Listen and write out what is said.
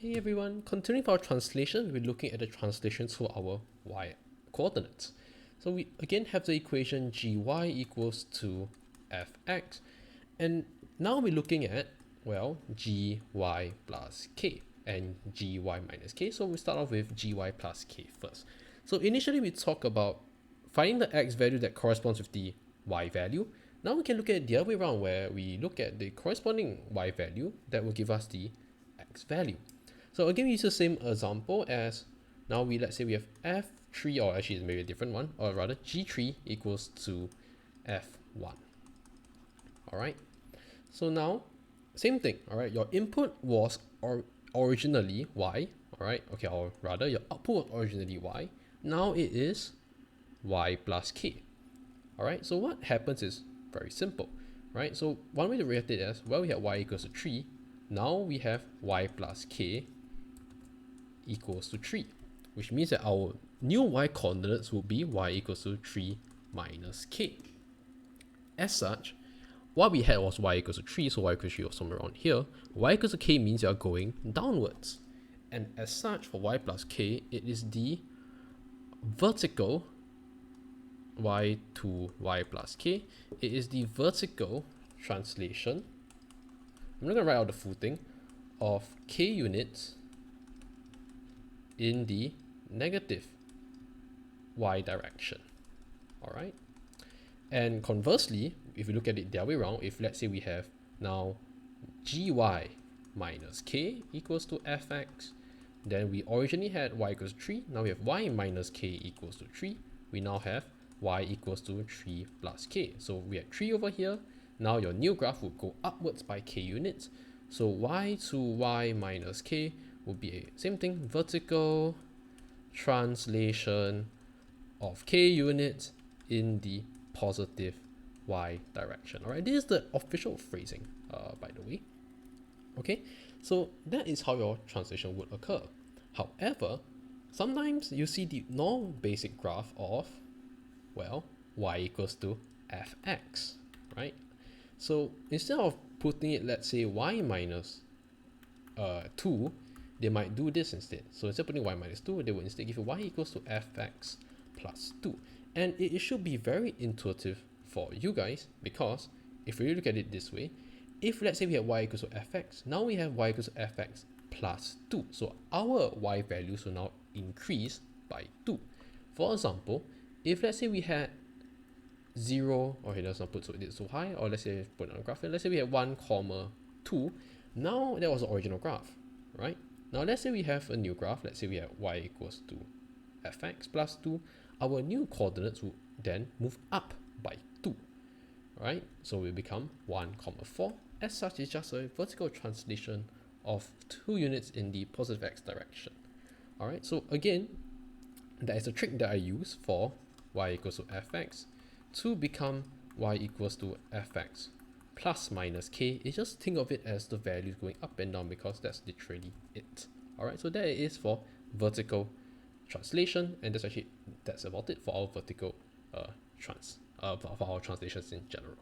Hey everyone, continuing for our translation, we'll be looking at the translation to our y coordinates. So we again have the equation gy equals to fx, and now we're looking at, well, gy plus k and gy minus k. So we start off with gy plus k first. So initially we talk about finding the x value that corresponds with the y value. Now we can look at it the other way around, where we look at the corresponding y value that will give us the x value. So again, we use the same example as now let's say we have f3, or actually it's maybe a different one, or rather g3 equals to f1. All right. So now, same thing. All right. Your input was originally y. All right. Okay. Or rather, your output was originally y. Now it is y plus k. All right. So what happens is very simple, right? So one way to write it is, well, we have y equals to 3. Now we have y plus k equals to 3, which means that our new y coordinates will be y equals to 3 minus k. As such, what we had was y equals to 3, so y equals to 3 was somewhere around here. Y equals to k means you are going downwards. And as such, for y plus k, it is the vertical y to y plus k. It is the vertical translation, I'm not going to write out the full thing, of k units in the negative y direction. All right. And conversely, if we look at it the other way around, if let's say we have now gy minus k equals to fx, then we originally had y equals 3. Now we have y minus k equals to 3. We now have y equals to 3 plus k. So we had 3 over here. Now your new graph will go upwards by k units. So y to y minus k will be a same thing, vertical translation of k units in the positive y direction. All right, this is the official phrasing, by the way. Okay, so that is how your translation would occur. However, sometimes you see the non-basic graph of, well, y equals to fx, right? So instead of putting it, let's say y minus 2, they might do this instead. So instead of putting y minus 2, they will instead give you y equals to fx plus 2. And it should be very intuitive for you guys, because if we look at it this way, if let's say we have y equals to fx, now we have y equals to fx plus 2. So our y values will now increase by 2. For example, if let's say we had 0, okay, let's not put it so high, or let's say put it on a graph, let's say we have 1, 2. Now that was the original graph, right? Now let's say we have a new graph. Let's say we have y equals to fx plus 2. Our new coordinates will then move up by 2, right? So we become 1, 4. As such, it's just a vertical translation of 2 units in the positive x direction. All right, so again, that is a trick that I use for y equals to fx to become y equals to fx plus minus k. Is just think of it as the values going up and down, because that's literally it. All right, so that is for vertical translation, and that's about it for our vertical for our translations in general.